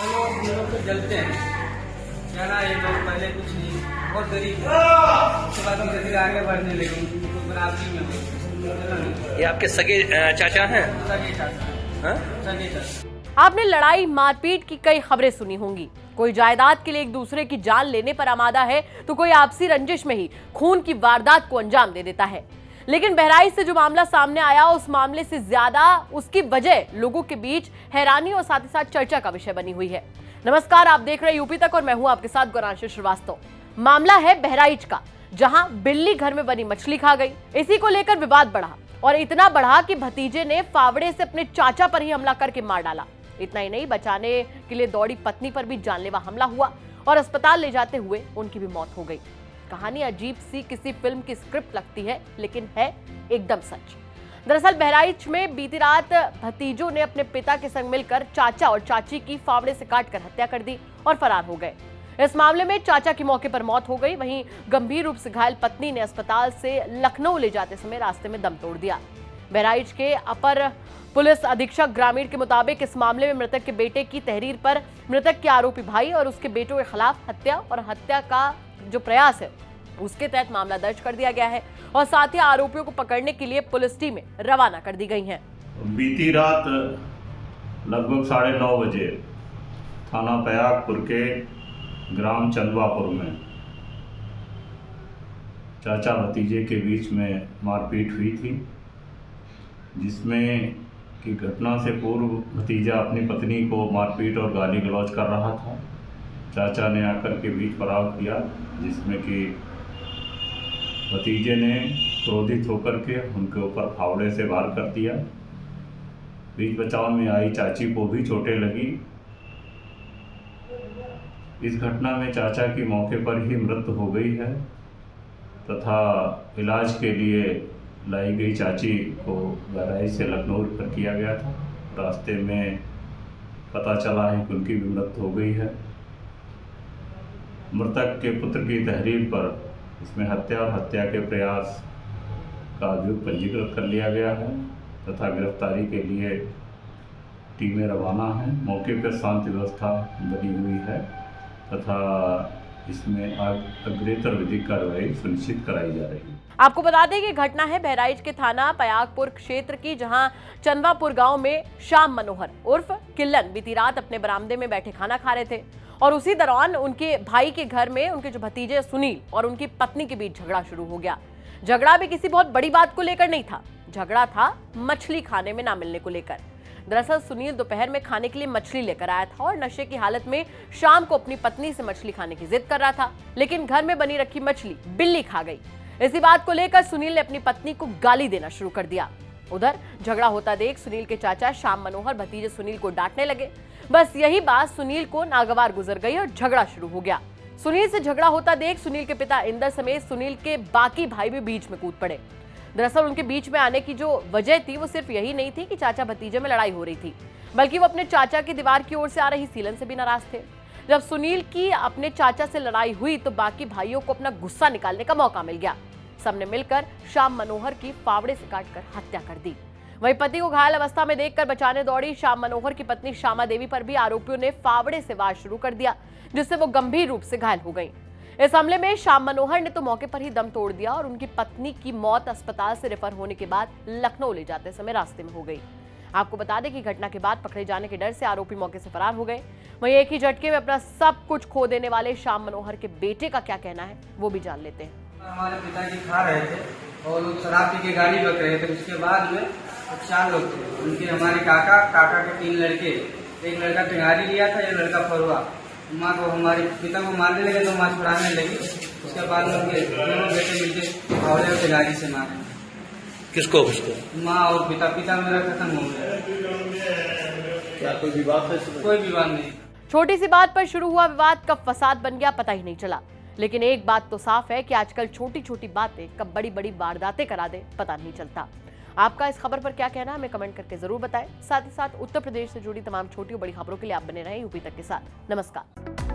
हम लोग तो जलते हैं क्या ना, ये लोग पहले कुछ नहीं, बहुत गरीब थे, उसके बाद धीरे धीरे आगे बढ़ने लगे, उनको बराबरी में हो। ये आपके सगे चाचा हैं? सगे चाचा। हाँ? सगे चाचा। आपने लड़ाई मारपीट की कई खबरें सुनी होंगी। कोई जायदाद के लिए एक दूसरे की जान लेने पर आमादा है तो कोई आपसी रंजिश में ही खून की वारदात को अंजाम दे देता है। लेकिन बहराइच से जो मामला सामने आया, उस मामले से ज्यादा उसकी वजह लोगों के बीच हैरानी और साथ ही साथ चर्चा का विषय बनी हुई है। नमस्कार, आप देख रहे हैं यूपी तक और मैं हूं आपके साथ गौरांशी श्रीवास्तव। मामला है बहराइच का, जहां बिल्ली घर में बनी मछली खा गई। इसी को लेकर विवाद बढ़ा और इतना बढ़ा कि भतीजे ने फावड़े से अपने चाचा पर ही हमला करके मार डाला। इतना ही नहीं, बचाने के लिए दौड़ी पत्नी पर भी जानलेवा हमला हुआ और अस्पताल ले जाते हुए उनकी भी मौत हो गई। कहानी अजीब सी किसी फिल्म की स्क्रिप्ट लगती है, लेकिन है एकदम सच। दरअसल बहराइच में बीती रात भतीजों ने अपने पिता के संग मिलकर चाचा और चाची की फावड़े से काटकर हत्या कर दी और फरार हो गए। इस मामले में चाचा की मौके पर मौत हो गई, वहीं गंभीर रूप से घायल पत्नी ने अस्पताल से लखनऊ ले जाते समय रास्ते में दम तोड़ दिया। बहराइच के अपर पुलिस अधीक्षक ग्रामीण के मुताबिक इस मामले में मृतक के बेटे की तहरीर पर मृतक के आरोपी भाई और उसके बेटों के खिलाफ हत्या और हत्या का जो प्रयास है उसके तहत मामला दर्ज कर दिया गया है और साथ ही आरोपियों को पकड़ने के लिए पुलिस टीमें रवाना कर दी गई हैं। बीती रात लगभग 9:30 बजे थाना पयागपुर के ग्राम चंदवापुर में चाचा भतीजे के बीच में मारपीट हुई थी, जिसमें कि घटना से पूर्व भतीजा अपनी पत्नी को मारपीट और गाली गलौज कर रहा था। चाचा ने आकर के बीच पड़ाव किया, जिसमें कि भतीजे ने क्रोधित होकर के उनके ऊपर फावड़े से वार कर दिया। बीच बचाव में आई चाची को भी चोटें लगी। इस घटना में चाचा की मौके पर ही मृत्यु हो गई है तथा इलाज के लिए लाई गई चाची को बहराइच से लखनऊ रेफर किया गया था। रास्ते में पता चला है कि उनकी भी मृत्यु हो गई है। मृतक के पुत्र की तहरीर पर इसमें हत्या और हत्या के प्रयास का अभियोग पंजीकृत कर लिया गया है तथा गिरफ्तारी के लिए टीमें रवाना हैं। मौके पर शांति व्यवस्था बनी हुई है तथा इसमें अग्रेतर विधिक कार्रवाई सुनिश्चित कराई जा रही है। आपको बता दें कि घटना है बहराइच के थाना पयागपुर क्षेत्र की, जहां चंदवापुर गांव में श्याम मनोहर उर्फ किल्लन बीती रात अपने बरामदे में बैठे खाना खा रहे थे और उसी दौरान उनके भाई के घर में उनके जो भतीजे सुनील और उनकी पत्नी के बीच झगड़ा शुरू हो गया। झगड़ा भी किसी बहुत बड़ी बात को लेकर नहीं था, झगड़ा था मछली खाने में ना मिलने को लेकर। दरअसल सुनील दोपहर में खाने के लिए मछली लेकर आया था और नशे की हालत में शाम को अपनी पत्नी से मछली खाने की जिद कर रहा था, लेकिन घर में बनी रखी मछली बिल्ली खा गई। इसी बात को लेकर सुनील ने अपनी पत्नी को गाली देना शुरू कर दिया। उधर झगड़ा होता देख सुनील के चाचा श्याम मनोहर भतीजे सुनील को डांटने लगे। बस यही बात सुनील को नागवार गुजर गई और झगड़ा शुरू हो गया। सुनील से झगड़ा होता देख सुनील के पिता इंदर समेत सुनील के बाकी भाई भी बीच में कूद पड़े। दरअसल उनके बीच में आने की जो वजह थी वो सिर्फ यही नहीं थी कि चाचा भतीजे में लड़ाई हो रही थी, बल्कि वो अपने चाचा की दीवार की ओर से आ रही सीलन से भी नाराज थे। जब सुनील की अपने चाचा से लड़ाई हुई तो बाकी भाइयों को अपना गुस्सा निकालने का मौका मिल गया। सबने मिलकर श्याम मनोहर की फावड़े से काटकर हत्या कर दी। वहीं पति को घायल अवस्था में देखकर बचाने दौड़ी श्याम मनोहर की पत्नी श्यामा देवी पर भी आरोपियों ने फावड़े से वार शुरू कर दिया, जिससे वो गंभीर रूप से घायल हो गई। इस हमले में श्याम मनोहर ने तो मौके पर ही दम तोड़ दिया और उनकी पत्नी की मौत अस्पताल से रेफर होने के बाद लखनऊ ले जाते समय रास्ते में हो गई। आपको बता दें कि घटना के बाद पकड़े जाने के डर से आरोपी मौके से फरार हो गए। वहीं एक ही झटके में अपना सब कुछ खो देने वाले श्याम मनोहर के बेटे का क्या कहना है वो भी जान लेते हैं। हमारे पिताजी खा रहे थे और लोग शराब पी के गाड़ी बक रहे थे। उसके बाद में 4 लोग थे, उनके हमारे काका के 3 लड़के, एक लड़का टेंगारी लिया था, एक लड़का फरुआ। माँ को हमारे पिता को मारने लगे तो माँ छुड़ाने लगी। उसके बाद में उनके दोनों बेटे मिलकर फावड़े और टेंगारी से मारे। किसको? माँ और पिता मेरा खत्म हो गया। क्या कोई विवाद? कोई विवाद नहीं। छोटी सी बात पर शुरू हुआ विवाद कब फसाद बन गया पता ही नहीं चला। लेकिन एक बात तो साफ है कि आजकल छोटी छोटी बातें कब बड़ी बड़ी वारदातें करा दे पता नहीं चलता। आपका इस खबर पर क्या कहना है हमें कमेंट करके जरूर बताएं। साथ ही साथ उत्तर प्रदेश से जुड़ी तमाम छोटी और बड़ी खबरों के लिए आप बने रहें यूपी तक के साथ। नमस्कार।